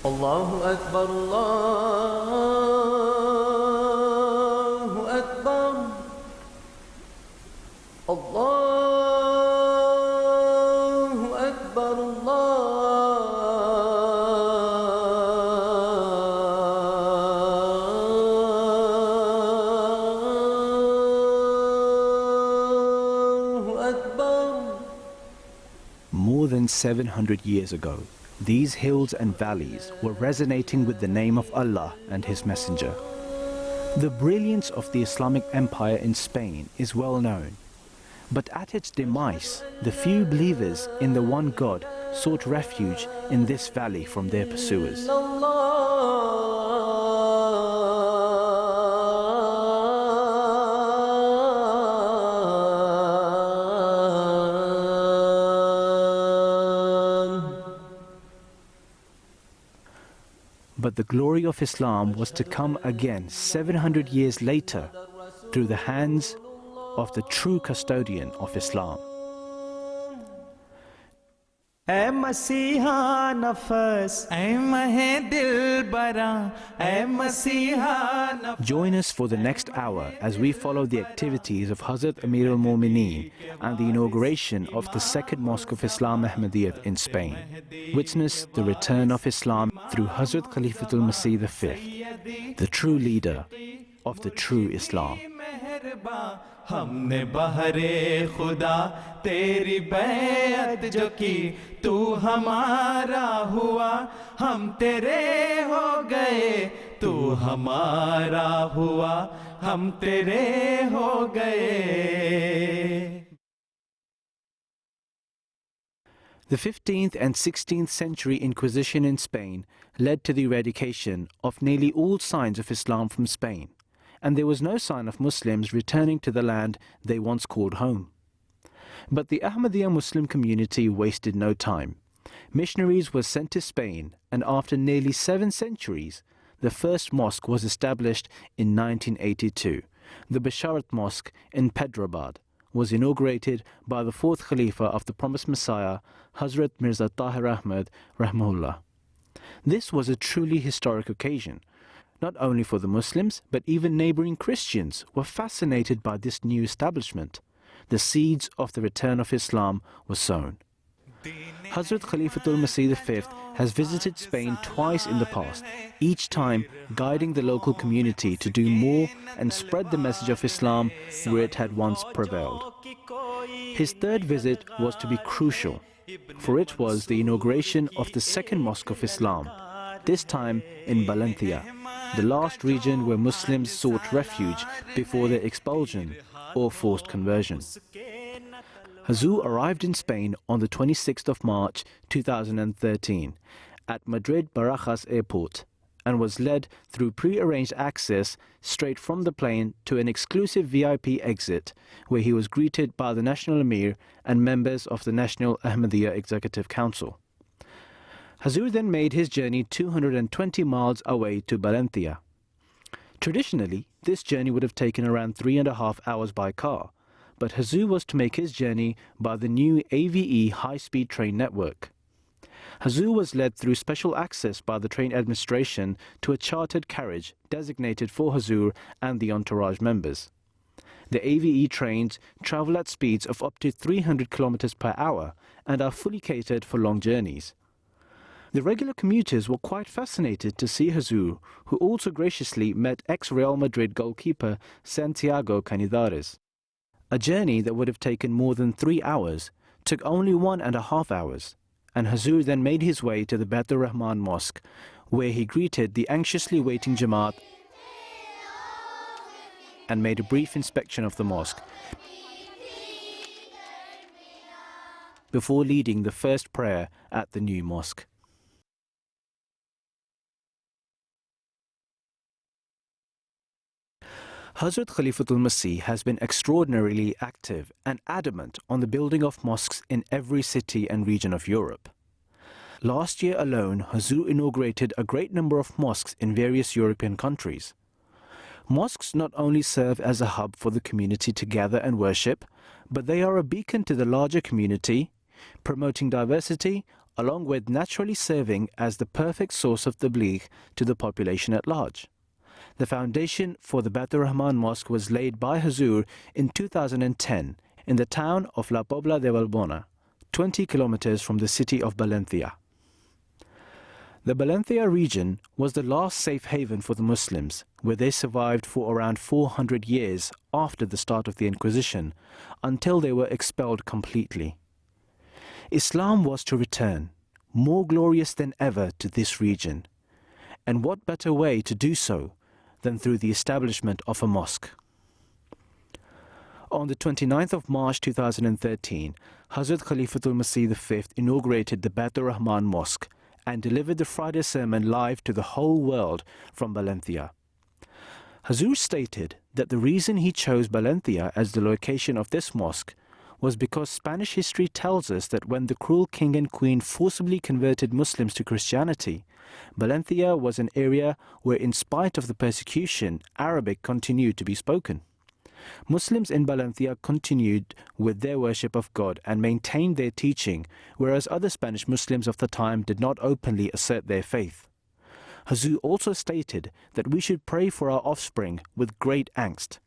Allahu Akbar, Allahu Akbar, Allahu Akbar, Allahu Akbar. More than 700 years ago, these hills and valleys were resonating with the name of Allah and His Messenger. The brilliance of the Islamic Empire in Spain is well known, but at its demise, the few believers in the one God sought refuge in this valley from their pursuers. But the glory of Islam was to come again 700 years later through the hands of the true custodian of Islam. Join us for the next hour as we follow the activities of Hazrat Amir al-Mu'mineen and the inauguration of the second mosque of Islam Ahmadiyya in Spain. Witness the return of Islam through Hazrat Khalifatul Masih V, the true leader of the true Islam. हमने बहरे खुदा तेरी बैत जो की तू हमारा हुआ हम तेरे हो गए तू हमारा हुआ हम तेरे हो गए. The 15th and 16th century Inquisition in Spain led to the eradication of nearly all signs of Islam from Spain, and there was no sign of Muslims returning to the land they once called home. But the Ahmadiyya Muslim community wasted no time. Missionaries were sent to Spain, and after nearly 7 centuries, the first mosque was established in 1982. The Basharat Mosque in Pedro was inaugurated by the 4th Khalifa of the Promised Messiah, Hazrat Mirza Tahir Ahmad Rahimahullah. This was a truly historic occasion. Not only for the Muslims, but even neighboring Christians were fascinated by this new establishment. The seeds of the return of Islam were sown. Hazrat Khalifatul Masih V has visited Spain twice in the past, each time guiding the local community to do more and spread the message of Islam where it had once prevailed. His third visit was to be crucial, for it was the inauguration of the second mosque of Islam, this time in Valencia, the last region where Muslims sought refuge before their expulsion or forced conversion. Hazur arrived in Spain on the 26th of March 2013 at Madrid Barajas Airport and was led through pre-arranged access straight from the plane to an exclusive VIP exit where he was greeted by the National Emir and members of the National Ahmadiyya Executive Council. Hazur then made his journey 220 miles away to Valencia. Traditionally, this journey would have taken around 3.5 hours by car, but Hazur was to make his journey by the new AVE high-speed train network. Hazur was led through special access by the train administration to a chartered carriage designated for Hazur and the entourage members. The AVE trains travel at speeds of up to 300 kilometers per hour and are fully catered for long journeys. The regular commuters were quite fascinated to see Hazur, who also graciously met ex-Real Madrid goalkeeper Santiago Canizares. A journey that would have taken more than 3 hours took only 1.5 hours, and Hazur then made his way to the Baitur Rahman Mosque, where he greeted the anxiously waiting Jamaat and made a brief inspection of the mosque before leading the first prayer at the new mosque. Hazrat Khalifatul Masih has been extraordinarily active and adamant on the building of mosques in every city and region of Europe. Last year alone, Hazur inaugurated a great number of mosques in various European countries. Mosques not only serve as a hub for the community to gather and worship, but they are a beacon to the larger community, promoting diversity, along with naturally serving as the perfect source of tabligh to the population at large. The foundation for the Baitur Rahman Mosque was laid by Hazur in 2010 in the town of La Pobla de Vallbona, 20 kilometers from the city of Valencia. The Valencia region was the last safe haven for the Muslims, where they survived for around 400 years after the start of the Inquisition, until they were expelled completely. Islam was to return, more glorious than ever, to this region. And what better way to do so than through the establishment of a mosque? On the 29th of March 2013, Hazrat Khalifatul Masih V inaugurated the Baitur Rahman Mosque and delivered the Friday sermon live to the whole world from Valencia. Hazur stated that the reason he chose Valencia as the location of this mosque was because Spanish history tells us that when the cruel king and queen forcibly converted Muslims to Christianity, Valencia was an area where, in spite of the persecution, Arabic continued to be spoken. Muslims in Valencia continued with their worship of God and maintained their teaching, whereas other Spanish Muslims of the time did not openly assert their faith. Hazur also stated that we should pray for our offspring with great angst.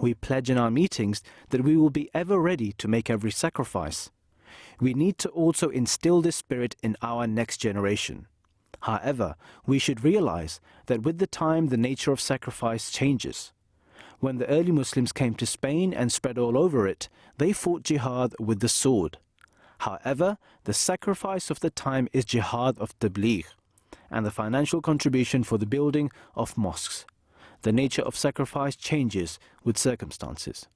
We pledge in our meetings that we will be ever ready to make every sacrifice. We need to also instill this spirit in our next generation. However, we should realize that with the time the nature of sacrifice changes. When the early Muslims came to Spain and spread all over it, they fought jihad with the sword. However, the sacrifice of the time is jihad of tabligh, and the financial contribution for the building of mosques. The nature of sacrifice changes with circumstances.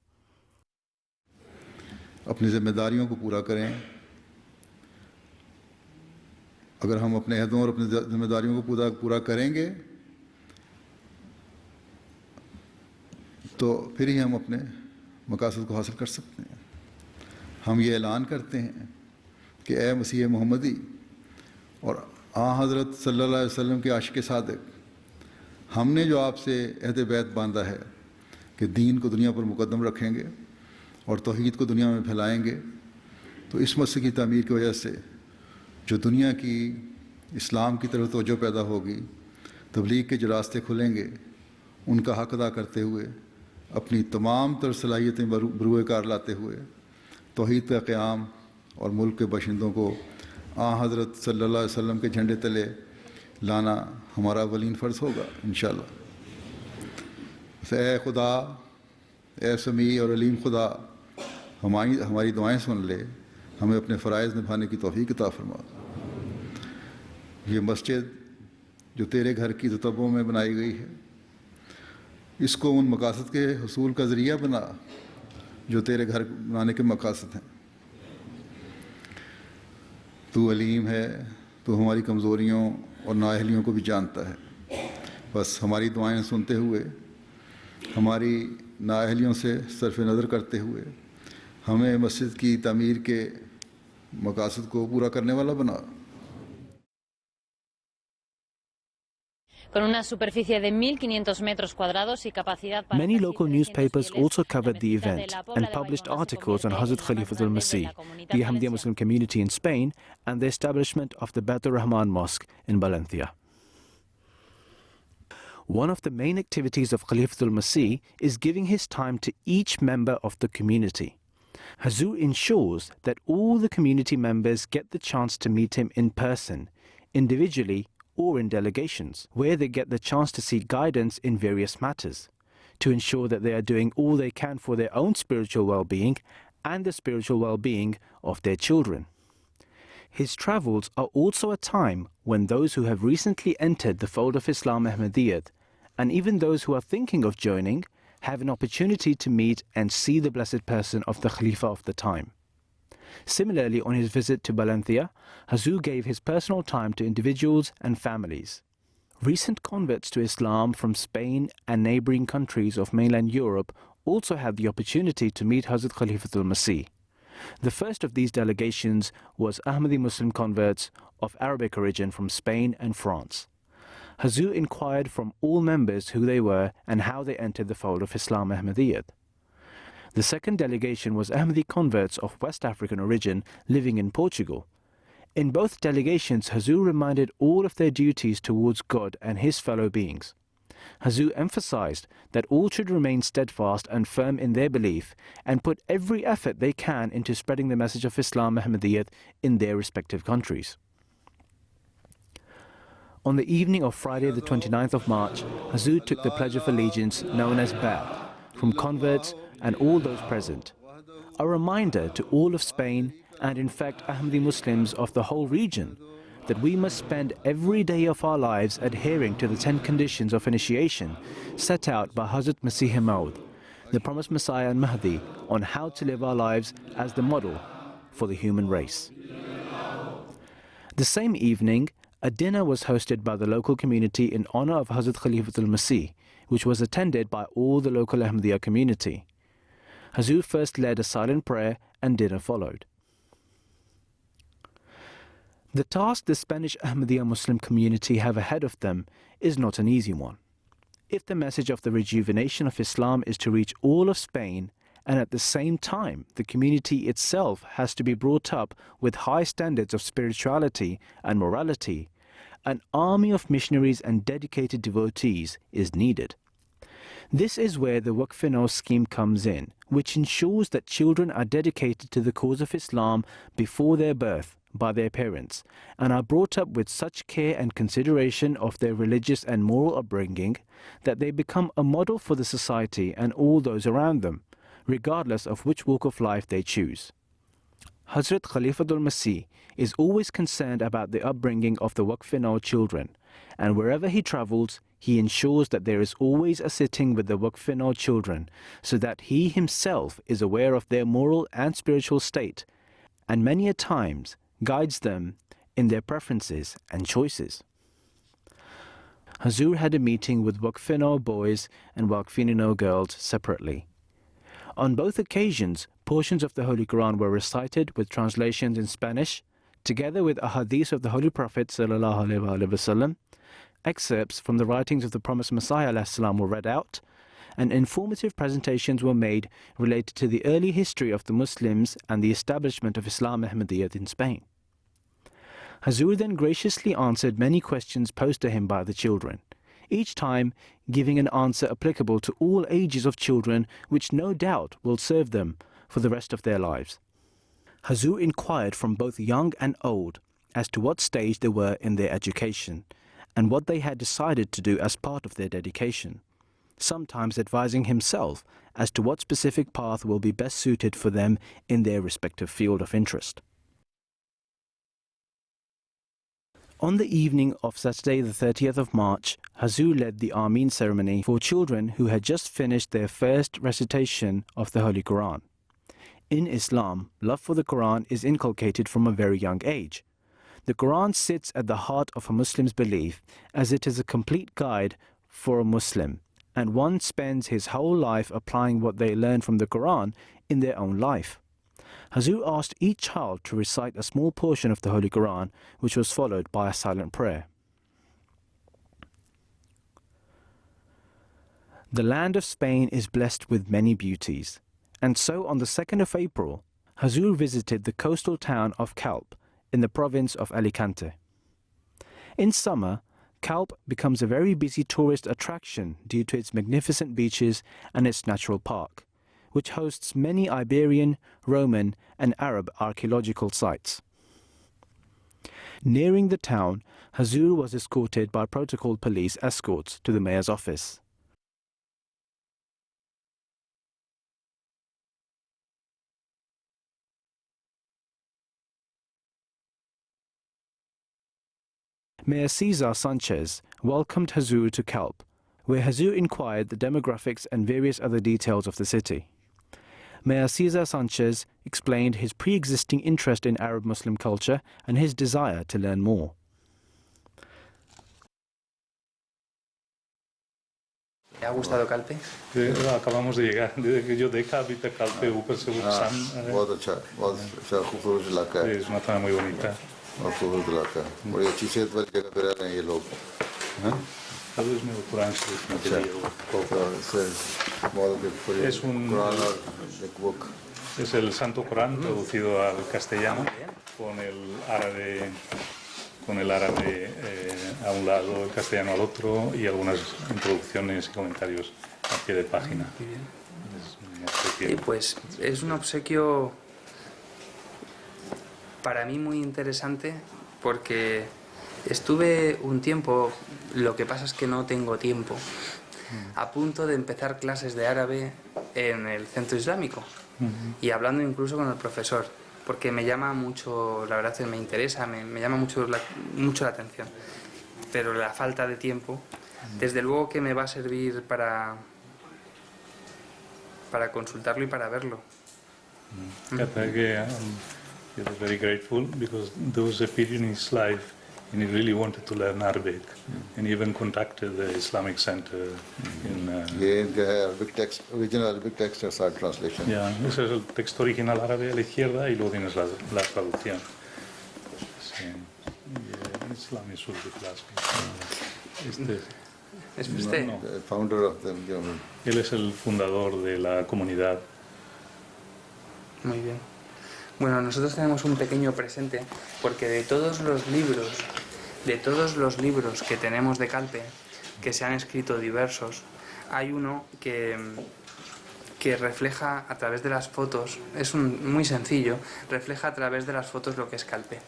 अपनी जिम्मेदारियों को पूरा करें. अगर हम अपने अहदों और अपनी जिम्मेदारियों को पूरा करेंगे तो फिर ही हम अपने मकासद को हासिल कर सकते हैं. हम ये ऐलान करते हैं कि ए मसीह मोहम्मदी और हज़रत सल्लल्लाहु अलैहि वसल्लम के आशिक़ सादिक़, हमने जो आपसे अहद बैत बांधा है कि दीन को दुनिया पर मुकद्दम रखेंगे और तौहीद को दुनिया में फैलाएंगे, तो इस मस्जिद की तामीर की वजह से जो दुनिया की इस्लाम की तरफ तवज्जो पैदा होगी, तबलीग के जो रास्ते खुलेंगे, उनका हक़ अदा करते हुए अपनी तमाम तर सलाहियतें बरूए कार लाते हुए तौहीद का क़याम और मुल्क के बाशिंदों को हज़रत सल्लल्लाहु अलैहि वसल्लम के झंडे तले लाना हमारा अवलीन फ़र्ज़ होगा इंशाअल्लाह. ए खुदा, ए समी और अलीम खुदा, हमारी दुआएं सुन ले, हमें अपने फ़राइज़ निभाने की तौफ़ीक़ अता फ़रमा. ये मस्जिद जो तेरे घर की रुतबों में बनाई गई है, इसको उन मकासद के हुसूल का ज़रिया बना जो तेरे घर बनाने के मकासद हैं. तू अलीम है, तू हमारी कमज़ोरियों और नाअहलियों को भी जानता है. बस हमारी दुआएं सुनते हुए, हमारी नाअहलियों से सरफ़ नज़र करते हुए हमें मस्जिद की तामीर के मकासद को पूरा करने वाला बना. Con una superficie de 1.500 metros cuadrados y capacidad para Many casi local 300 newspapers fieles, also covered la the mezquita de event la Pobla and de published Baitur se articles on convierte Hazrat en el más Khalifatul grande de Masih, la comunidad the Ahmadiyya valenciana. Muslim community in Spain, and the establishment of the Baitur Rahman Mosque in Valencia. One of the main activities of Khalifatul Masih is giving his time to each member of the community. Hazur ensures that all the community members get the chance to meet him in person, individually or in delegations, where they get the chance to seek guidance in various matters, to ensure that they are doing all they can for their own spiritual well-being and the spiritual well-being of their children. His travels are also a time when those who have recently entered the fold of Islam Ahmadiyya, and even those who are thinking of joining, have an opportunity to meet and see the blessed person of the Khalifa of the time. Similarly, on his visit to Valencia, Hazur gave his personal time to individuals and families. Recent converts to Islam from Spain and neighboring countries of mainland Europe also had the opportunity to meet Hazrat Khalifatul Masih. The first of these delegations was Ahmadi Muslim converts of Arabic origin from Spain and France. Hazur inquired from all members who they were and how they entered the fold of Islam Ahmadiyya. The second delegation was Ahmadi converts of West African origin living in Portugal. In both delegations, Hazur reminded all of their duties towards God and his fellow beings. Hazur emphasized that all should remain steadfast and firm in their belief and put every effort they can into spreading the message of Islam Ahmadiyya in their respective countries. On the evening of Friday the 29th of March, Hazur took the Pledge of Allegiance known as Bai'at from converts and all those present. A reminder to all of Spain and in fact Ahmadi Muslims of the whole region that we must spend every day of our lives adhering to the 10 conditions of initiation set out by Hazrat Masih Maud, the promised Messiah and Mahdi, on how to live our lives as the model for the human race. The same evening, a dinner was hosted by the local community in honor of Hazrat Khalifatul Masih, which was attended by all the local Ahmadiyya community. Hazur first led a silent prayer and dinner followed. The task the Spanish Ahmadiyya Muslim community have ahead of them is not an easy one. If the message of the rejuvenation of Islam is to reach all of Spain, and at the same time the community itself has to be brought up with high standards of spirituality and morality, an army of missionaries and dedicated devotees is needed. This is where the Waqf scheme comes in, which ensures that children are dedicated to the cause of Islam before their birth by their parents and are brought up with such care and consideration of their religious and moral upbringing that they become a model for the society and all those around them, regardless of which walk of life they choose. Hazrat Khalifatul Masih is always concerned about the upbringing of the Waqf children, and wherever he travels, he ensures that there is always a sitting with the Waqf children so that he himself is aware of their moral and spiritual state, and many a times guides them in their preferences and choices. Hazur had a meeting with Waqf boys and Waqf girls separately. On both occasions, portions of the Holy Quran were recited with translations in Spanish, together with ahadith of the Holy Prophet ﷺ. Excerpts from the writings of the promised Messiah ﷺ were read out, and informative presentations were made related to the early history of the Muslims and the establishment of Islam Ahmadiyya in Spain. Hazur then graciously answered many questions posed to him by the children, each time giving an answer applicable to all ages of children, which no doubt will serve them for the rest of their lives. Hazur inquired from both young and old as to what stage they were in their education and what they had decided to do as part of their dedication, sometimes advising himself as to what specific path will be best suited for them in their respective field of interest. On the evening of Saturday the 30th of March, Hazur led the Ameen ceremony for children who had just finished their first recitation of the Holy Quran. In Islam, love for the Quran is inculcated from a very young age. The Quran sits at the heart of a Muslim's belief, as it is a complete guide for a Muslim, and one spends his whole life applying what they learn from the Quran in their own life. Hazur asked each child to recite a small portion of the Holy Quran, which was followed by a silent prayer. The land of Spain is blessed with many beauties, and so on the 2nd of April, Hazur visited the coastal town of Calpe in the province of Alicante. In summer, Calpe becomes a very busy tourist attraction due to its magnificent beaches and its natural park, which hosts many Iberian, Roman and Arab archaeological sites. Nearing the town, Hazur was escorted by protocol police escorts to the mayor's office. Mayor Cesar Sanchez welcomed Hazur to Calpe, where Hazur inquired the demographics and various other details of the city. Mayor Cesar Sanchez explained his pre-existing interest in Arab Muslim culture and his desire to learn more. ¿Te ha gustado Calpe? Acabamos de llegar, desde que yo de Calpe, Calpe, ऊपर से वो बहुत अच्छा खूबसूरत इलाका है es una zona muy bonita. और खूबसूरत इलाका है बड़ी अच्छी सेहत वाली जगह पे रह रहे हैं ये लोग हैं Tal vez me Corán अच्छा बहुत Es un Quran और एक book Es el Santo Corán traducido al castellano con el árabe a un lado, el castellano al otro y algunas introducciones y comentarios a pie de página. Pues es un obsequio para mí muy interesante porque estuve un tiempo, lo que pasa es que no tengo tiempo, a punto de empezar clases de árabe en el centro islámico y hablando incluso con el profesor, porque me llama mucho, la verdad es que me interesa, me llama mucho la atención, pero la falta de tiempo, desde luego que me va a servir para consultarlo y para verlo. He was very grateful because there was a period in his life and he really wanted to learn Arabic and he even contacted the Islamic Center in... original Arabic text or side translation. Yeah, ese es el texto original árabe a la izquierda y luego tienes la traducción. Sí. Islam is the class. ¿Es usted? No. Founder of them. Él es el fundador de la comunidad. Muy bien. Bueno, nosotros tenemos un pequeño presente porque de todos los libros que tenemos de Calpe, que se han escrito diversos, hay uno que refleja a través de las fotos, es muy sencillo, refleja a través de las fotos lo que es Calpe.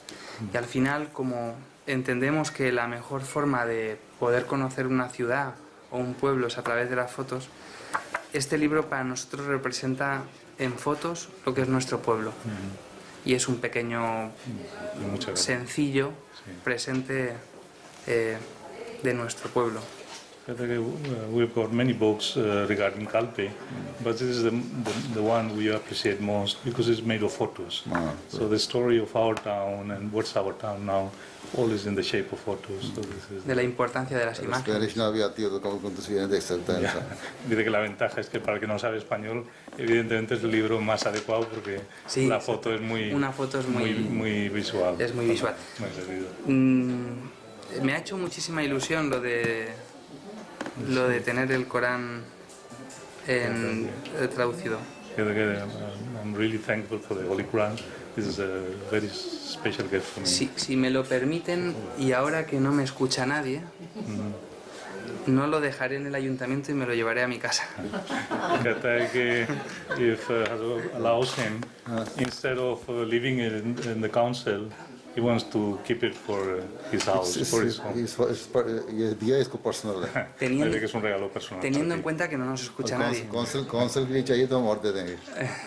Y al final, como entendemos que la mejor forma de poder conocer una ciudad o un pueblo es a través de las fotos, este libro para nosotros representa en fotos lo que es nuestro pueblo. Y es un pequeño, sencillo presente de nuestro pueblo. We've got many books regarding Calpe, but this is the one we appreciate most because it's made of photos. So the story of our town and what's our town now, all is in the shape of photos. So this is de la importancia de las imágenes. Dice que la ventaja es que para el que no sabe español, evidentemente es el libro más adecuado porque sí, la foto es muy visual. Es muy visual. Me ha hecho muchísima ilusión lo de tener el Corán traducido. I'm really thankful for the Holy Quran. This is a very special gift for me. Si me lo permiten, y ahora que no me escucha nadie, no lo dejaré en el ayuntamiento y me lo llevaré a mi casa. If allows him, instead of living in the council, he wants to keep it for his house, for his home. Teniendo en cuenta que no nos escucha nadie.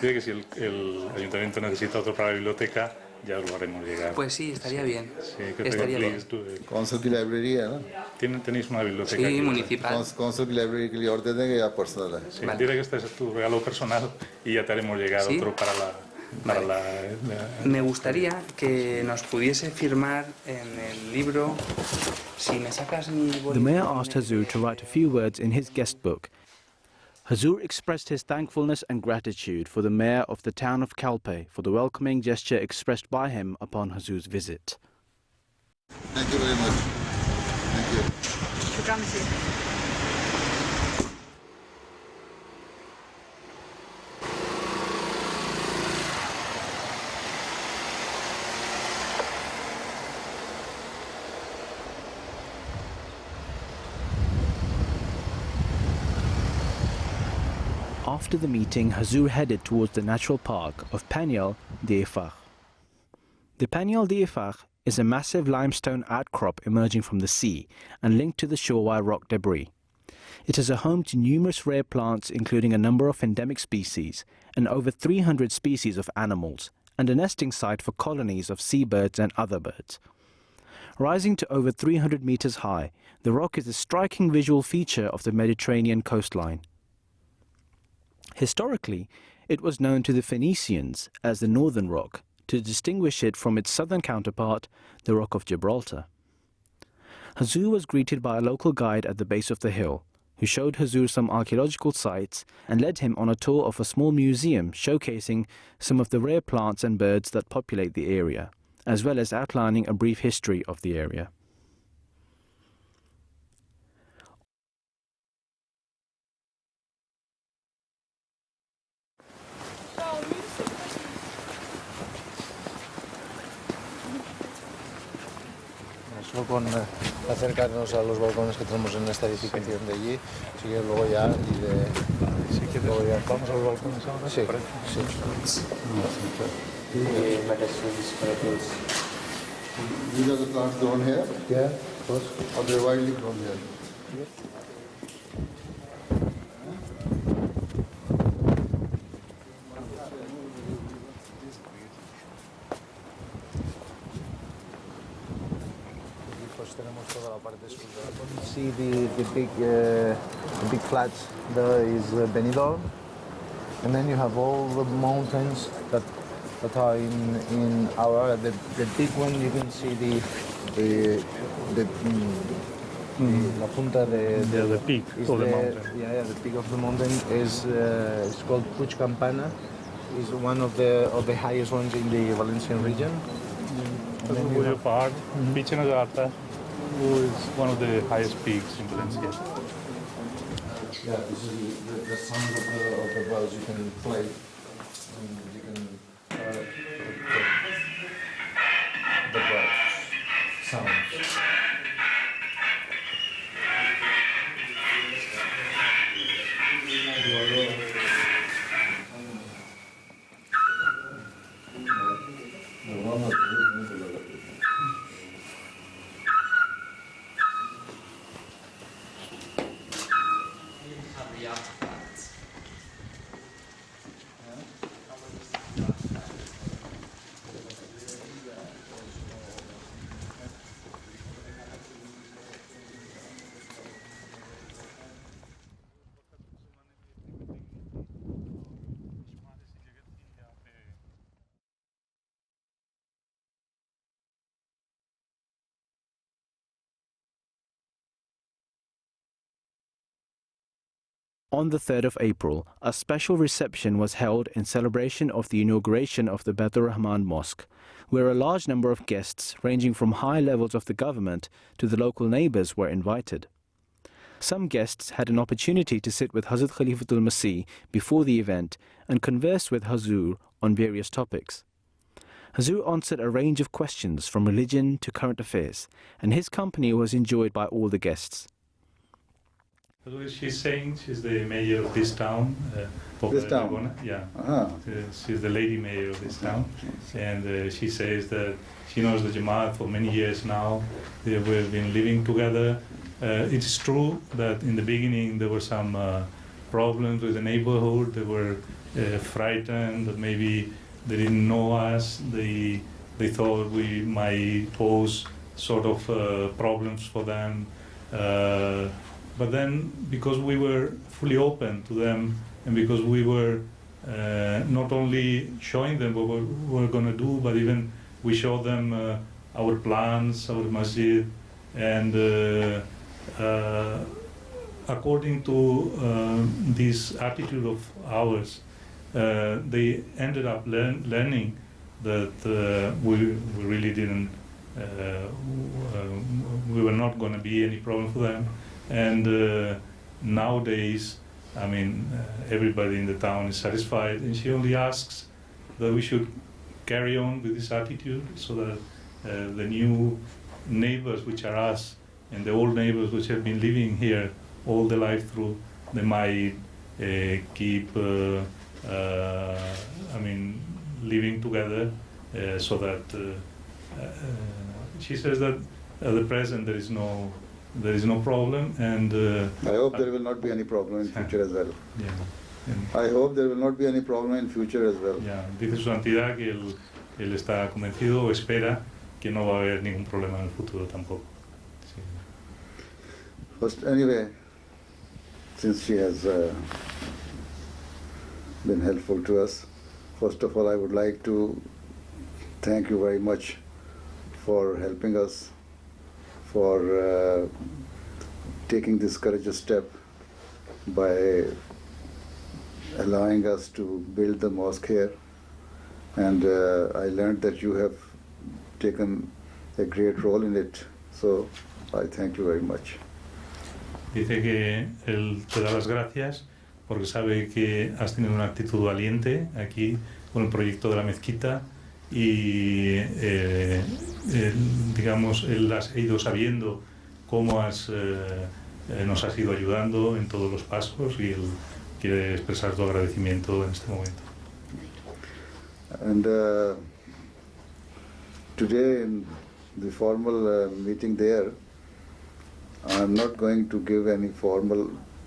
Dice que si el ayuntamiento necesita otro para la biblioteca, ya lo haremos llegar. Pues sí, estaría bien. Sí, estaría bien. Council की library है ना? Tenéis una biblioteca. Sí, municipal. Council की library के लिए और दे देंगे या personal है? Sí, vale. Diré que este es tu regalo personal y ya te haremos llegar otro para la... Me gustaría que nos pudiese firmar en el libro. Si me sacas mi bolígrafo. The mayor asked Hazur to write a few words in his guest book. Hazur expressed his thankfulness and gratitude for the mayor of the town of Calpe for the welcoming gesture expressed by him upon Hazur's visit. Thank you very much. Thank you. After the meeting, Hazur headed towards the natural park of Panyal Diefach. The Panyal Diefach is a massive limestone outcrop emerging from the sea and linked to the shore by rock debris. It is a home to numerous rare plants, including a number of endemic species and over 300 species of animals, and a nesting site for colonies of seabirds and other birds. Rising to over 300 meters high, the rock is a striking visual feature of the Mediterranean coastline. Historically, it was known to the Phoenicians as the Northern Rock, to distinguish it from its southern counterpart, the Rock of Gibraltar. Hazur was greeted by a local guide at the base of the hill, who showed Hazur some archaeological sites and led him on a tour of a small museum showcasing some of the rare plants and birds that populate the area, as well as outlining a brief history of the area. con acercarnos a los balcones que tenemos en esta edificación de allí. Así que luego ya luego ya vamos a los balcones ahora. Sí, sí. These are the plants grown here? Yeah, of course. Or they're widely grown here? See the big flats. There is Benidorm, and then you have all the mountains that are in our area. The big one you can see la punta the peak of the mountain. Yeah, the peak of the mountain is it's called Puig Campana. Is one of the highest ones in the Valencian region. And then you have part, who is one of the highest peaks in Valencia. Yeah, this is the sound of the bells you can play. And you can the bells sounds. On the 3rd of April, a special reception was held in celebration of the inauguration of the Baitur Rahman Mosque, where a large number of guests ranging from high levels of the government to the local neighbors were invited. Some guests had an opportunity to sit with Hazrat Khalifatul Masih before the event and converse with Hazur on various topics. Hazur answered a range of questions from religion to current affairs, and his company was enjoyed by all the guests. She's saying she's the mayor of this town, Pobla. This town? Vallbona. Yeah. Uh-huh. She's the lady mayor of this town. And she says that she knows the Jamaat for many years now. We've been living together. It is true that in the beginning there were some problems with the neighborhood. They were frightened that maybe they didn't know us. They thought we might pose sort of problems for them. But then, because we were fully open to them, and because we were not only showing them what we were going to do, but even we showed them our plans, our masjid, and according to this attitude of ours, they ended up learning that we really didn't, we were not going to be any problem for them. And nowadays, I mean, everybody in the town is satisfied, and she only asks that we should carry on with this attitude so that the new neighbors, which are us, and the old neighbors which have been living here all their life through, they might keep, I mean, living together, so that she says that at the present there is no problem, and I hope there will not be any problem in future as well. Yeah. I hope there will not be any problem in future as well. Yeah. Dice su santidad que él está convencido o espera que no va a haber ningún problema en el futuro tampoco. Sí. First, anyway, since she has been helpful to us, first of all, I would like to thank you very much for helping us, for taking this courageous step by allowing us to build the mosque here. And I learned that you have taken a great role in it, so I thank you very much. Dice que él te da las gracias porque sabe que has tenido una actitud valiente aquí con el proyecto de la mezquita, y digamos, él ha ido sabiendo cómo nos has ido ayudando en todos los pasos y él quiere expresar tu agradecimiento en este momento. And today in the formal meeting there, I'm not going to give any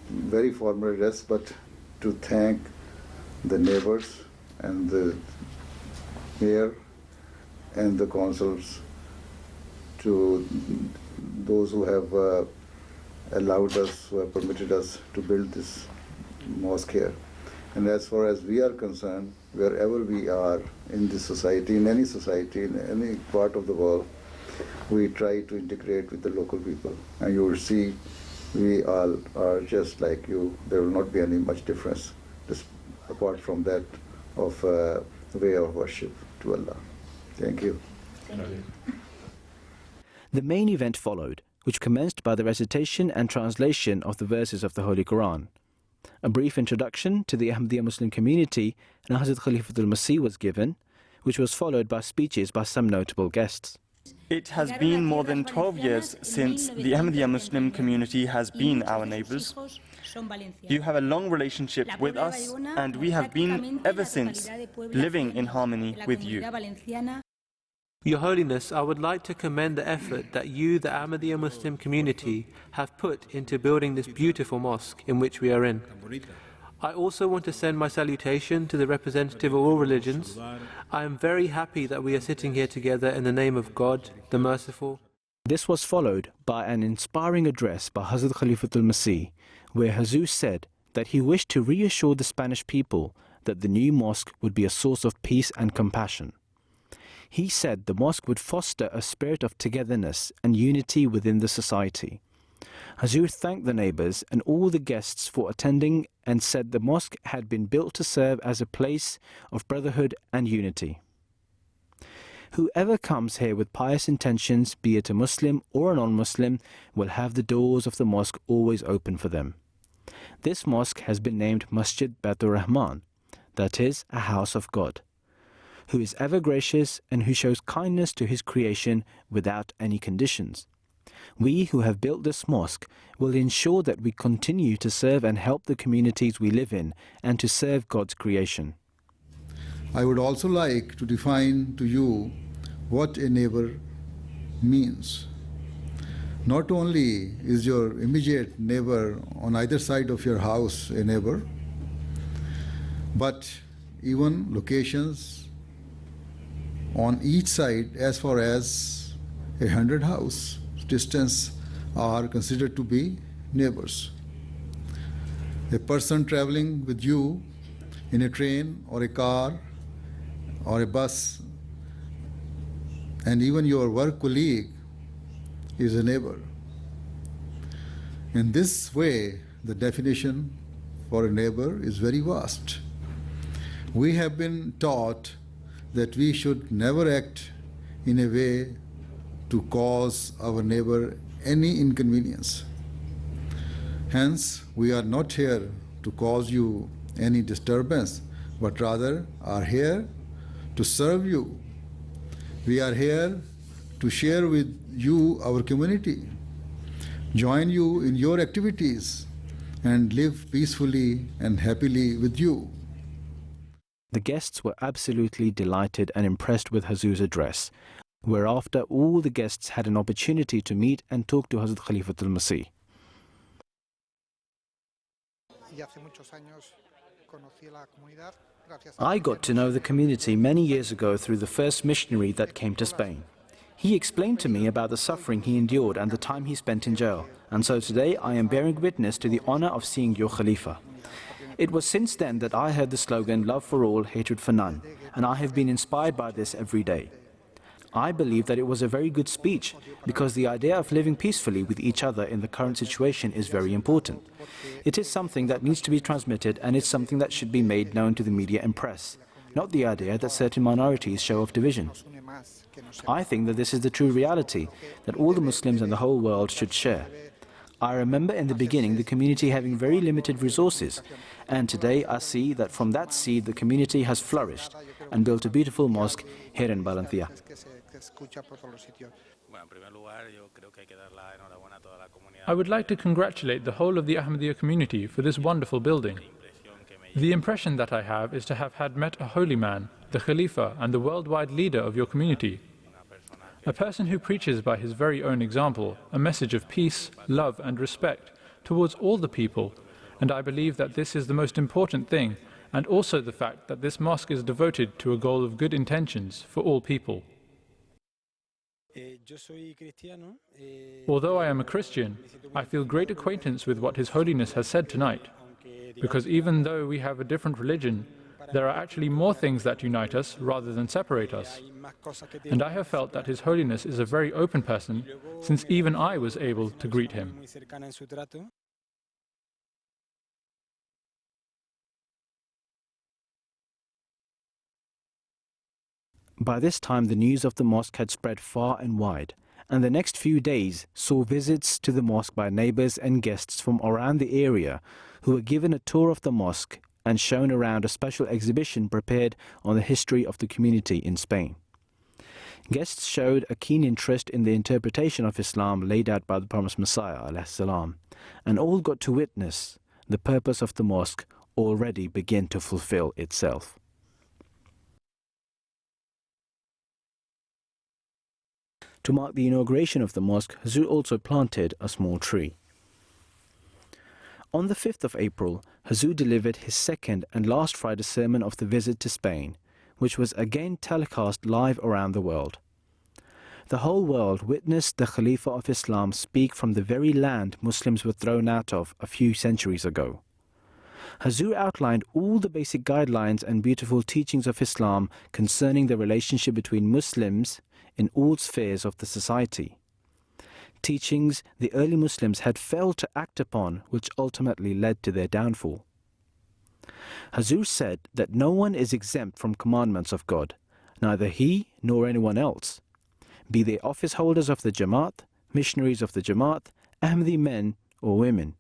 very formal address, but to thank the neighbors and the mayor and the councils, to those who have allowed us, who have permitted us to build this mosque here. And as far as we are concerned, wherever we are in this society, in any part of the world, we try to integrate with the local people. And you will see we all are just like you. There will not be any much difference, just apart from that of way of worship to Allah. Thank you. Thank you. The main event followed, which commenced by the recitation and translation of the verses of the Holy Quran. A brief introduction to the Ahmadiyya Muslim community and Hazrat Khalifatul Masih was given, which was followed by speeches by some notable guests. It has been more than 12 years since the Ahmadiyya Muslim community has been our neighbors. You have a long relationship with us, and we have been, ever since, living in harmony with you. Your Holiness, I would like to commend the effort that you, the Ahmadiyya Muslim community, have put into building this beautiful mosque in which we are in. I also want to send my salutation to the representative of all religions. I am very happy that we are sitting here together in the name of God, the Merciful. This was followed by an inspiring address by Hazrat Khalifatul Masih, where Hazur said that he wished to reassure the Spanish people that the new mosque would be a source of peace and compassion. He said the mosque would foster a spirit of togetherness and unity within the society. Hazur thanked the neighbors and all the guests for attending and said the mosque had been built to serve as a place of brotherhood and unity. Whoever comes here with pious intentions, be it a Muslim or a non-Muslim, will have the doors of the mosque always open for them. This mosque has been named Masjid Baitur Rahman, that is, a house of God, who is ever gracious and who shows kindness to his creation without any conditions. We who have built this mosque will ensure that we continue to serve and help the communities we live in and to serve God's creation. I would also like to define to you what a neighbor means. Not only is your immediate neighbor on either side of your house a neighbor, but even locations on each side as far as 100 house distance are considered to be neighbors. A person traveling with you in a train or a car or a bus, and even your work colleague is a neighbor. In this way, the definition for a neighbor is very vast. We have been taught that we should never act in a way to cause our neighbor any inconvenience. Hence, we are not here to cause you any disturbance, but rather are here to serve you. We are here to share with you our community, join you in your activities, and live peacefully and happily with you. The guests were absolutely delighted and impressed with Hazur's address, whereafter all the guests had an opportunity to meet and talk to Hazrat Khalifatul Masih. I got to know the community many years ago through the first missionary that came to Spain. He explained to me about the suffering he endured and the time he spent in jail, and so today I am bearing witness to the honor of seeing your Khalifa. It was since then that I heard the slogan, love for all, hatred for none, and I have been inspired by this every day. I believe that it was a very good speech because the idea of living peacefully with each other in the current situation is very important. It is something that needs to be transmitted, and it's something that should be made known to the media and press, not the idea that certain minorities show off division. I think that this is the true reality that all the Muslims in the whole world should share. I remember in the beginning the community having very limited resources, and today I see that from that seed the community has flourished and built a beautiful mosque here in Valencia. I would like to congratulate the whole of the Ahmadiyya community for this wonderful building. The impression that I have is to have had met a holy man, the Khalifa and the worldwide leader of your community. A person who preaches by his very own example a message of peace, love and respect towards all the people, and I believe that this is the most important thing, and also the fact that this mosque is devoted to a goal of good intentions for all people. Although I am a Christian, I feel great acquaintance with what His Holiness has said tonight, because even though we have a different religion, there are actually more things that unite us rather than separate us. And I have felt that His Holiness is a very open person, since even I was able to greet him. By this time the news of the mosque had spread far and wide, and the next few days saw visits to the mosque by neighbors and guests from around the area who were given a tour of the mosque and shown around a special exhibition prepared on the history of the community in Spain. Guests showed a keen interest in the interpretation of Islam laid out by the promised Messiah ﷺ, and all got to witness the purpose of the mosque already begin to fulfill itself. To mark the inauguration of the mosque, Hazur also planted a small tree. On the 5th of April, Hazur delivered his second and last Friday sermon of the visit to Spain, which was again telecast live around the world. The whole world witnessed the Khalifa of Islam speak from the very land Muslims were thrown out of a few centuries ago. Hazur outlined all the basic guidelines and beautiful teachings of Islam concerning the relationship between Muslims in all spheres of the society. Teachings the early Muslims had failed to act upon, which ultimately led to their downfall. Hazur said that no one is exempt from commandments of God, neither he nor anyone else, be they office holders of the Jamaat, missionaries of the Jamaat, Ahmadi men or women.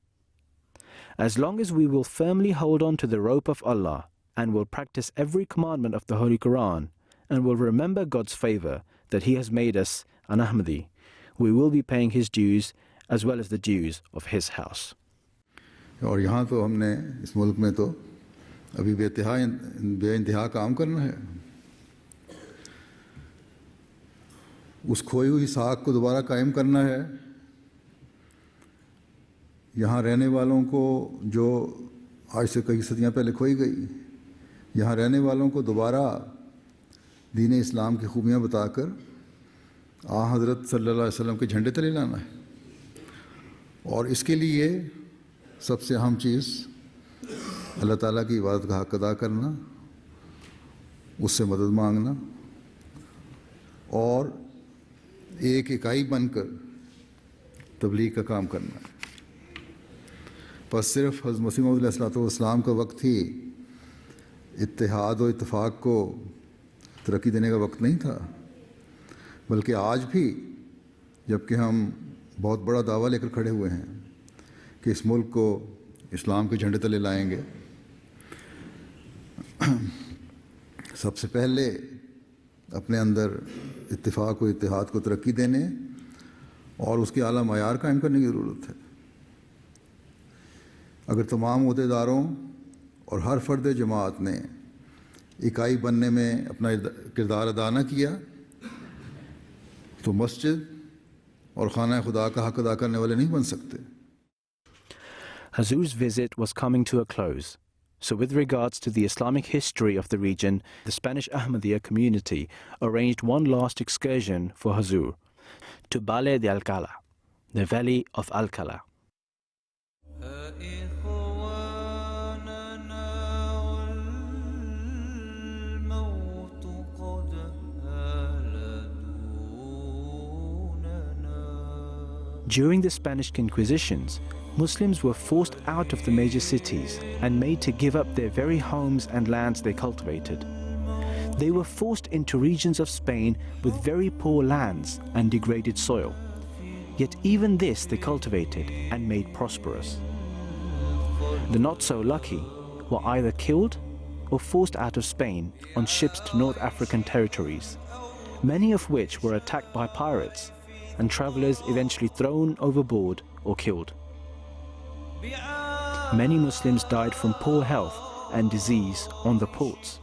As long as we will firmly hold on to the rope of Allah and will practice every commandment of the Holy Quran and will remember God's favor that He has made us an Ahmadi, we will be paying His dues as well as the dues of His house. और यहाँ तो हमने इस मुल्क में तो अभी बेइंतहा काम करना है. उस खोई हुई साख को दोबारा कायम करना है. यहाँ रहने वालों को जो आज से कई सदियाँ पहले खोई गई, यहाँ रहने वालों को दोबारा दीन इस्लाम की खूबियाँ बताकर हज़रत सल्लल्लाहु अलैहि वसल्लम के झंडे तले लाना है. और इसके लिए सबसे अहम चीज़ अल्लाह ताला की इबादत का हक़ अदा करना, उससे मदद मांगना और एक इकाई बनकर तबलीग का काम करना. बस सिर्फ हज़रत मसीह मौऊद अलैहिस्सलाम का वक्त ही इत्तेहाद और इत्तफ़ाक़ को तरक्की देने का वक्त नहीं था, बल्कि आज भी जबकि हम बहुत बड़ा दावा लेकर खड़े हुए हैं कि इस मुल्क को इस्लाम के झंडे तले लाएंगे, सबसे पहले अपने अंदर इत्तिफाक और इत्तेहाद को तरक्की देने और उसकी आला मयार कायम करने की ज़रूरत है. अगर तमाम अहदेदारों और हर फ़र्द जमात ने इकाई बनने में अपना किरदार अदा न किया तो मस्जिद और खाना खुदा का हक़ अदा करने वाले नहीं बन सकते. Hazur's visit was coming to a close. So with regards to the Islamic history of the region, the Spanish Ahmadiyya community arranged one last excursion for Hazur to Valle de Alcala, the valley of Alcala. During the Spanish Inquisitions, Muslims were forced out of the major cities and made to give up their very homes and lands they cultivated. They were forced into regions of Spain with very poor lands and degraded soil. Yet even this they cultivated and made prosperous. The not so lucky were either killed or forced out of Spain on ships to North African territories, many of which were attacked by pirates and travelers eventually thrown overboard or killed. Many Muslims died from poor health and disease on the ports.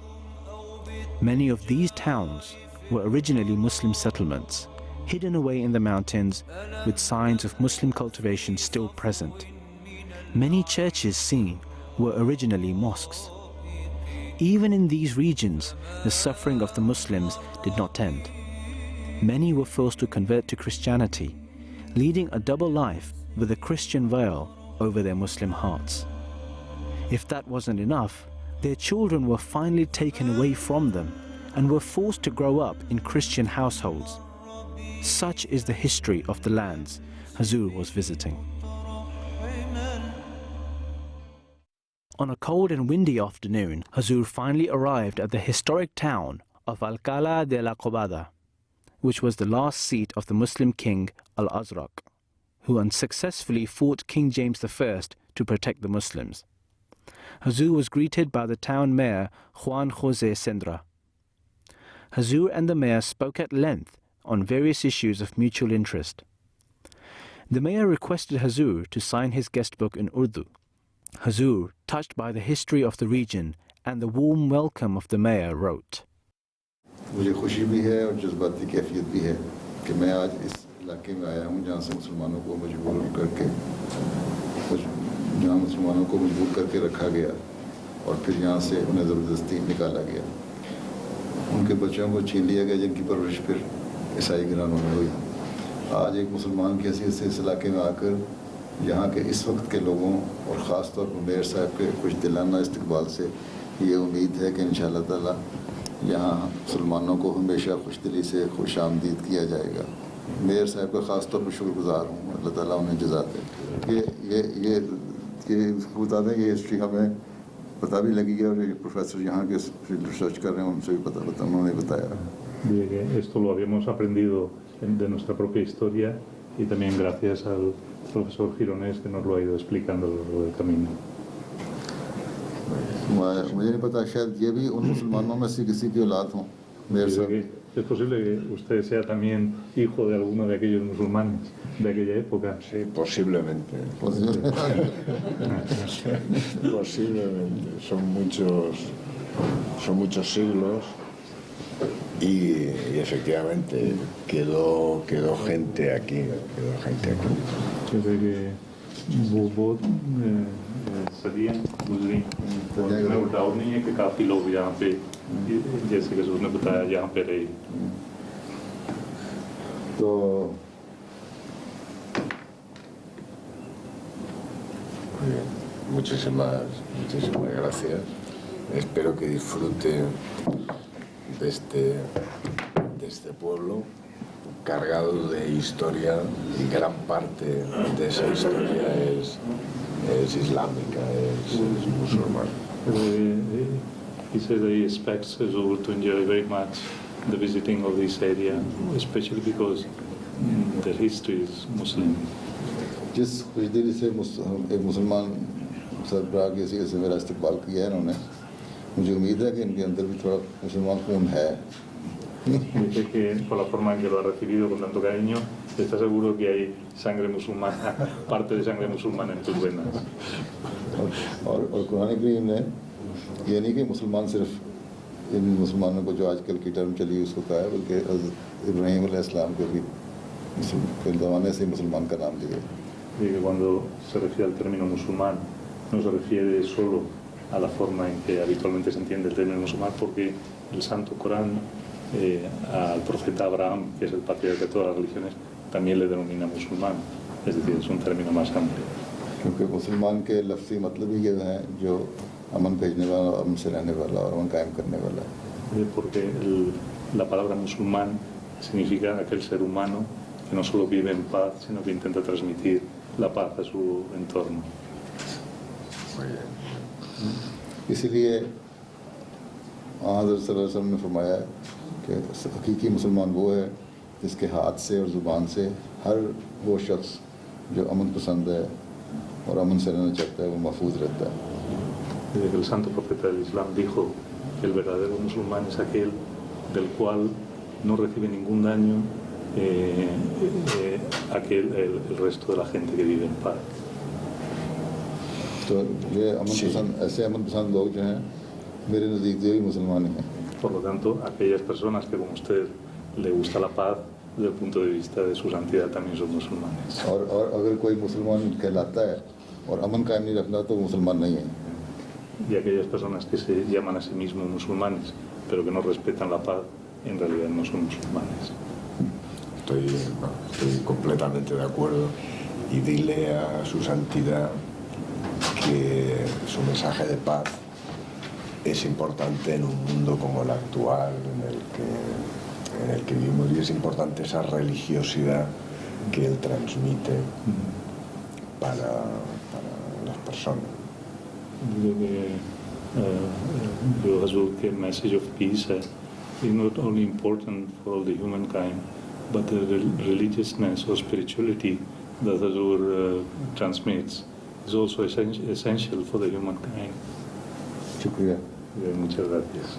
Many of these towns were originally Muslim settlements, hidden away in the mountains with signs of Muslim cultivation still present. Many churches seen were originally mosques. Even in these regions, the suffering of the Muslims did not end. Many were forced to convert to Christianity, leading a double life with a Christian veil over their Muslim hearts. If that wasn't enough, their children were finally taken away from them and were forced to grow up in Christian households. Such is the history of the lands Hazur was visiting. On a cold and windy afternoon, Hazur finally arrived at the historic town of Alcala de la Jovada, which was the last seat of the Muslim king Al-Azraq, who unsuccessfully fought King James I to protect the Muslims. Hazur was greeted by the town mayor Juan Sendra. Hazur and the mayor spoke at length on various issues of mutual interest. The mayor requested Hazur to sign his guest book in Urdu. Hazur, touched by the history of the region and the warm welcome of the mayor, wrote, मुझे खुशी भी है और जज्बाती कैफियत भी है कि मैं आज इस इलाके में आया हूँ जहाँ से मुसलमानों को मजबूर करके रखा गया और फिर यहाँ से उन्हें ज़बरदस्ती निकाला गया। उनके बच्चों को छीन लिया गया जिनकी परवरिश फिर ईसाई घरानों में हुई। आज एक मुसलमान की हैसियत से इस इलाके में आकर यहाँ के इस वक्त के लोगों और ख़ास तौर पर मेयर साहब के खुश दिलाना इस्तकबाल से ये उम्मीद है कि इंशाअल्लाह ताला यहाँ मुसलमानों को हमेशा खुशदिली से खुश आमदीद किया जाएगा। मेयर साहब का ख़ास तौर पर शुक्रगुजार हूँ, अल्लाह ताला उन्हें जज़ा दे। ये बता दें कि हिस्ट्री हमें पता भी लगी है और ये प्रोफेसर यहाँ के रिसर्च कर रहे हैं उनसे भी उन्होंने बताया। Esto lo habíamos aprendido de nuestra propia historia y también gracias al profesor Gironés que nos lo ha ido explicando a lo largo del camino. मुझे नहीं पता शायद ये भी उन मुसलमानों में से किसी की औलाद हो। Es posible que usted sea también hijo de alguno de aquellos musulmanes de aquella época. Sí, posiblemente. Posiblemente. Son muchos siglos y efectivamente quedó gente aquí. Desde que वो सदियाँ गुजरी तो मैं वो डाउट नहीं है कि काफ़ी लोग यहाँ पे जैसे कि उसने बताया यहाँ पे रहे। तो muchísimas gracias. Espero que disfruten de este pueblo cargado de historia y gran parte de esa historia es islámica, es musulmana. He says that he expects Hazur to enjoy very much the visiting of this area, especially because the history is Muslim. जिस खुशदिली से एक मुसलमान सरबराह की हैसियत से मेरा इस्तकबाल किया है इन्होंने, मुझे उम्मीद है कि इनके अंदर भी थोड़ा मुसलमान खून है। Dice que por la forma en que lo ha recibido con tanto cariño, está seguro que hay sangre musulmana, parte de sangre musulmana en tus venas. और कुरान करीम ने ये नहीं कि मुसलमान सिर्फ इन मुसलमानों को जो आजकल की टर्म चली उसको कहा है, बल्कि इब्राहीम अलैहिस्सलाम के भी ज़माने से मुसलमान का नाम लिया। Y que cuando se refiere al término musulmán no se refiere solo a la forma en que habitualmente se entiende el término musulmán, porque el Santo Corán al profeta Abraham, que es el patriarca de todas las religiones, también le denomina musulmán, es decir, es un término más amplio. क्योंकि मुसलमान के लफ्ज़ी मतलब ही ये हैं जो अमन भेजने वाला, अमन से रहने वाला और अमन कायम करने वाला है। Porque la palabra musulmán significa aquel ser humano que no solo vive en paz, sino que intenta transmitir la paz a su entorno. इसीलिए हज़रत सल्लल्लाहु अलैहि वसल्लम ने फरमाया कि हकीकी मुसलमान वो है इसके हाथ से और ज़ुबान से हर वो शख्स जो अमन पसंद है और अमन से रहना चाहता है वो महफूज रहता है. Desde que el santo profeta del Islam dijo que el verdadero musulmán es aquel del cual no recibe ningún daño el resto de la gente que vive en paz. तो ये अमन पसंद ऐसे अमन पसंद लोग जो हैं मेरे नज़दीक जो ही मुसलमान हैं. Por lo tanto, aquellas personas que como usted le gusta la paz desde el punto de vista de su santidad también son musulmanes. और अगर कोई मुसलमान कहलाता है और अमन कायम नहीं रखना तो मुसलमान नहीं है. Y aquellas personas que se llaman a sí mismos musulmanes pero que no respetan la paz en realidad no son musulmanes. Estoy completamente de acuerdo y dile a su santidad que su mensaje de paz es importante en un mundo como el actual en el que vivimos y es importante esa religiosidad que él transmite para las personas. The message of peace is not only important for all the humankind, but the religiousness or spirituality that Hazur transmits is also essential for the humankind. शुक्रिया. Muchas gracias.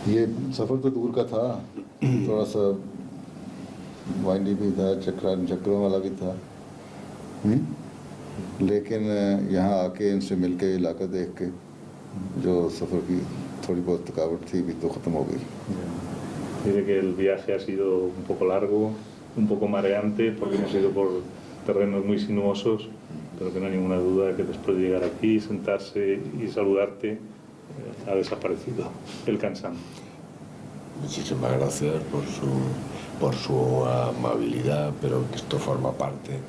ये सफ़र तो दूर का था, थोड़ा सा windy भी था, चक्रों वाला भी था, लेकिन यहाँ आके इनसे मिल के इलाका देख के जो सफ़र की थोड़ी बहुत थकावट थी भी तो ख़त्म हो गई. Dice que el viaje ha sido un poco largo, un poco mareante, porque hemos ido por terrenos muy sinuosos, pero que no hay ninguna duda que después de llegar aquí, sentarse y saludarte, ha desaparecido el cansancio. Muchísimas gracias por su amabilidad, pero que esto forma parte,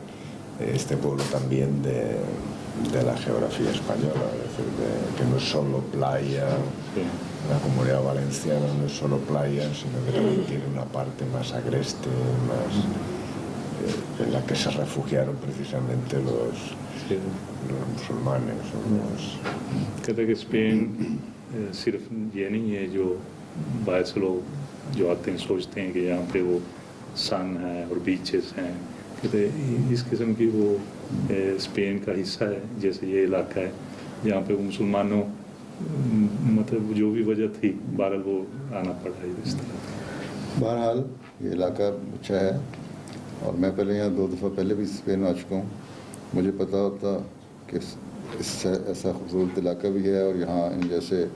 este pueblo también, de la geografía española, es decir, que no es solo playa. Sí. La comunidad valenciana no es solo playa, sino que también tiene una parte más agreste, en la que se refugiaron precisamente los musulmanes. कहते कि Spain सिर्फ ये नहीं है जो बाहर से लोग जो आते हैं सोचते हैं कि यहाँ पे वो सन है और बीचेस हैं. कहते इस किस्म की वो स्पेन का हिस्सा है, जैसे ये इलाका है जहाँ पे वो मुसलमानों मतलब जो भी वजह थी बहरहाल वो आना पड़ा है इस तरह. बहरहाल ये इलाका अच्छा है और मैं पहले यहाँ 2 दफ़ा पहले भी स्पेन आ चुका हूँ. मुझे पता होता कि ऐसा खूबसूरत इलाका भी है और यहाँ इन जैसे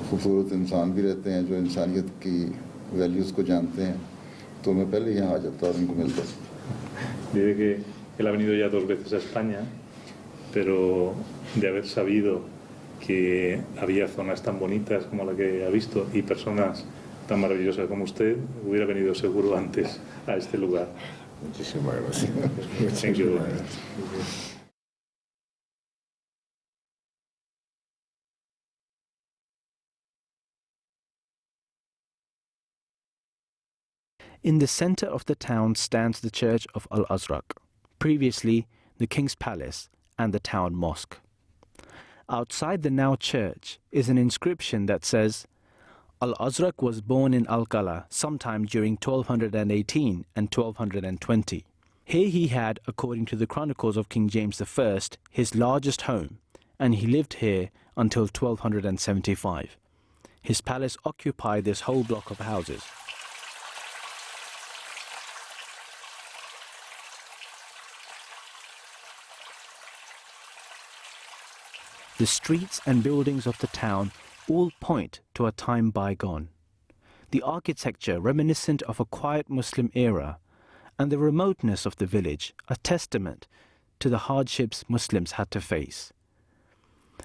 खूबसूरत इंसान भी रहते हैं जो इंसानियत की वैल्यूज़ को जानते हैं, तो मैं पहले यहाँ आ जाता और उनको मिलता. Dice que él ha venido ya 2 veces a España, pero de haber sabido que había zonas tan bonitas como la que ha visto y personas tan maravillosas como usted, hubiera venido seguro antes a este lugar. Muchísimas gracias. Thank you. In the center of the town stands the church of Al-Azraq, previously the king's palace and the town mosque. Outside the now church is an inscription that says, Al-Azraq was born in Alcala sometime during 1218 and 1220. Here he had, according to the chronicles of King James I, his largest home, and he lived here until 1275. His palace occupied this whole block of houses. The streets and buildings of the town all point to a time bygone. The architecture reminiscent of a quiet Muslim era, and the remoteness of the village a testament to the hardships Muslims had to face.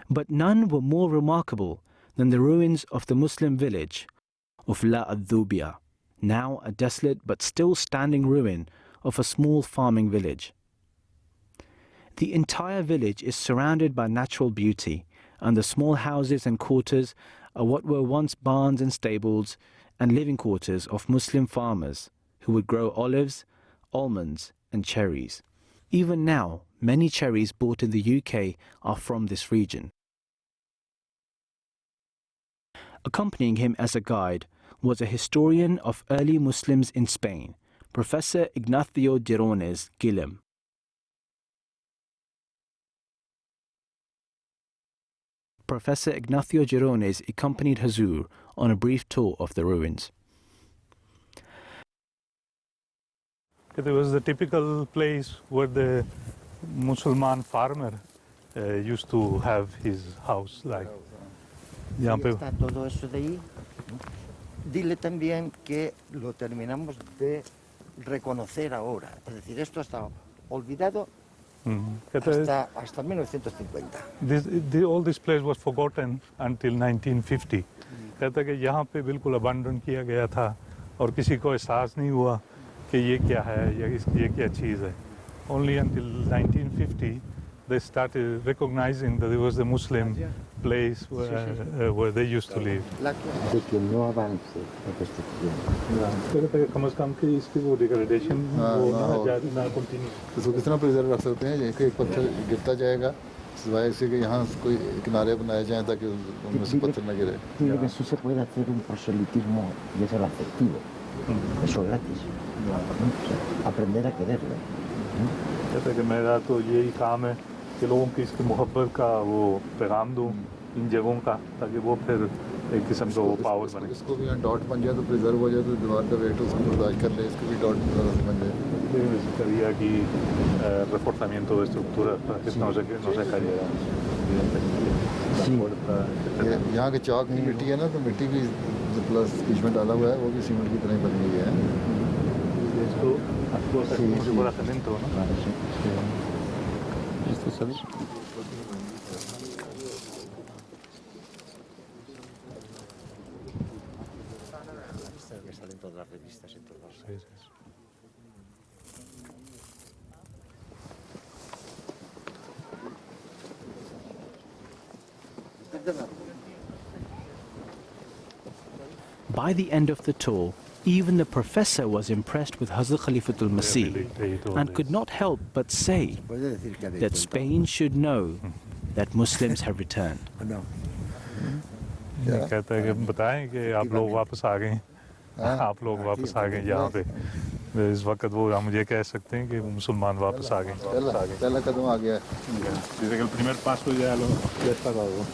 But none were more remarkable than the ruins of the Muslim village of La Adhubia, now a desolate but still standing ruin of a small farming village. The entire village is surrounded by natural beauty, and the small houses and quarters are what were once barns and stables and living quarters of Muslim farmers who would grow olives, almonds and cherries. Even now, many cherries bought in the UK are from this region. Accompanying him as a guide was a historian of early Muslims in Spain, Professor Ignacio Girones Guillem. Professor Ignacio Girones accompanied Hazur on a brief tour of the ruins. It was the typical place where the Muslim farmer used to have his house. Like, está todo eso de ahí. Dile también que lo terminamos de reconocer ahora. Es decir, esto está olvidado hasta 1950. All this place was forgotten until 1950. कहता है कि यहाँ पे बिल्कुल abandon किया गया था और किसी को एहसास नहीं हुआ कि ये क्या है या ये क्या चीज़ है. Only until 1950 they started recognizing that it was the Muslim place where they used to live. De que no avance la construcción. कहता है कि कम से कम कि इसकी वो degradation ना continue. इसको किस तरह प्रिजर्व रख सकते हैं? एक पत्थर गिरता जाएगा सिवाय इससे कि यहाँ कोई किनारे बनाए जाएं ताकि उनमें से पत्थर न गिरे. Eso se puede hacer un proselitismo y hacerlo afectivo. Eso es gratis. Aprender a quererlo. कहता है कि मेरा तो यही काम है कि लोगों की इसकी मोहब्बत का वो पैगाम दूँ इन जगहों का ताकि वो फिर एक किस्म का वो पावर बने. इसको भी डॉट बन जाए तो प्रिजर्व हो जाए तो दीवार का वेट उसको बर्दाश्त कर ले इसको भी डॉट बन जाए. Necesitaría aquí reforzamiento de estructura para que no se cayera. यहाँ के चौक की मिट्टी है ना तो मिट्टी भी प्लस बीच में डाला हुआ है वो भी सीमेंट की तरह बनी हुई है. Esto actúa como si fuera cemento, ¿no? Esto sabes. Que salen todas las revistas y todo. By the end of the tour, even the professor was impressed with Hazrat Khalifatul Masih and could not help but say that Spain should know that Muslims have returned. कहता है कि बताएं कि आप लोग वापस आ गए आप लोग वापस आ गए यहाँ पे. इस वक्त वो हम ये कह सकते हैं कि मुसलमान वापस आ गए. पहला कदम आ गया. Dice que el primer paso ya está dado.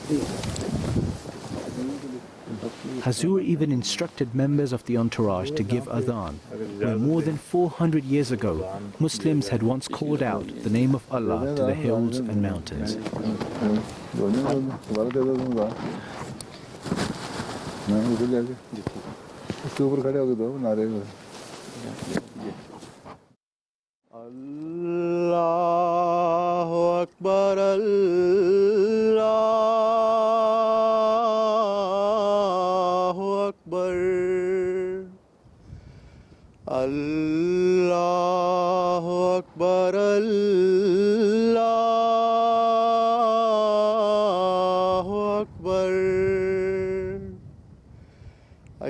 Hazur even instructed members of the entourage to give adhan, where more than 400 years ago, Muslims had once called out the name of Allah to the hills and mountains. Allahu Akbar, Allahu Akbar, Allahu Akbar, Allahu Akbar.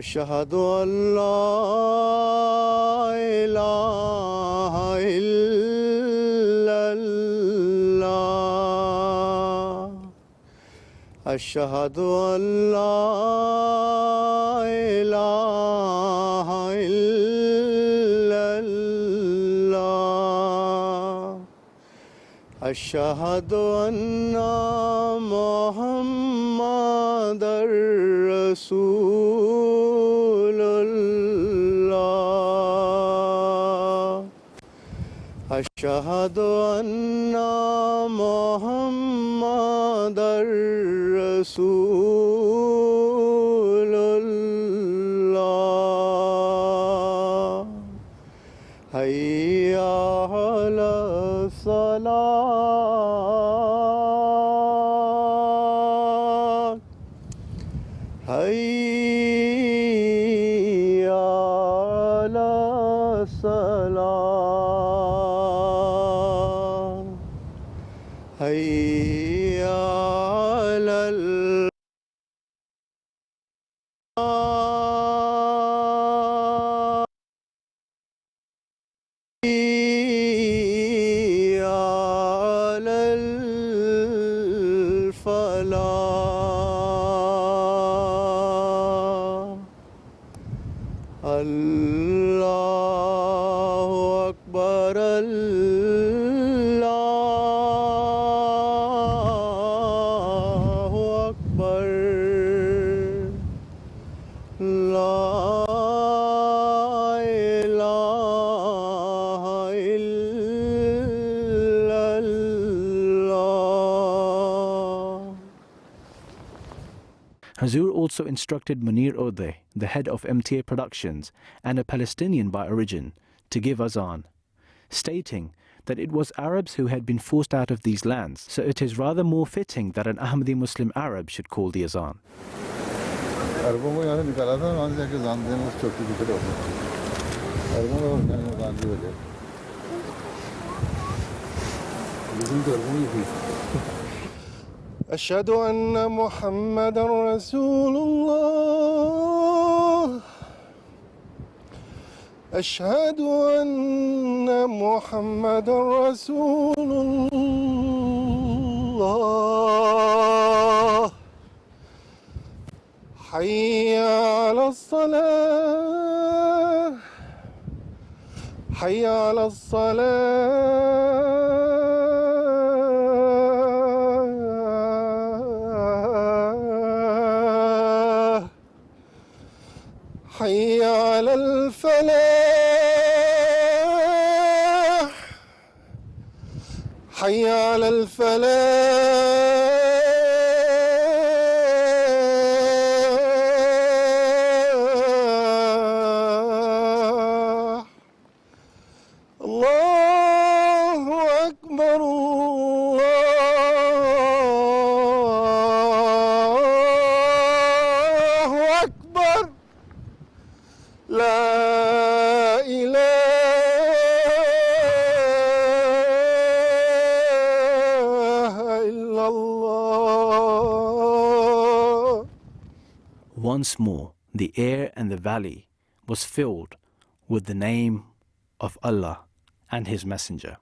Ashhadu an la ilaha illallah. Ashhadu an la ilaha illallah. Ashhadu anna Muhammadar Rasulullah. Ashhadu anna Muhammadar Rasulullah. Hayya ala salat. Hayya ala salat. Hayya Allahu Akbar, Allahu Akbar, La ilaha illallah. Hazur also instructed Munir Ode, the head of MTA Productions and a Palestinian by origin, to give azan, stating that it was Arabs who had been forced out of these lands, so it is rather more fitting that an Ahmadi Muslim Arab should call the azan. أشهد أن محمدا رسول الله أشهد أن محمدا رسول الله حي على الصلاة حي على الصلاة حي على الفلاح حي على الفلاح الله أكبر الله أكبر لا إله إلا الله. Once more, the air and the valley was filled with the name of Allah and His Messenger.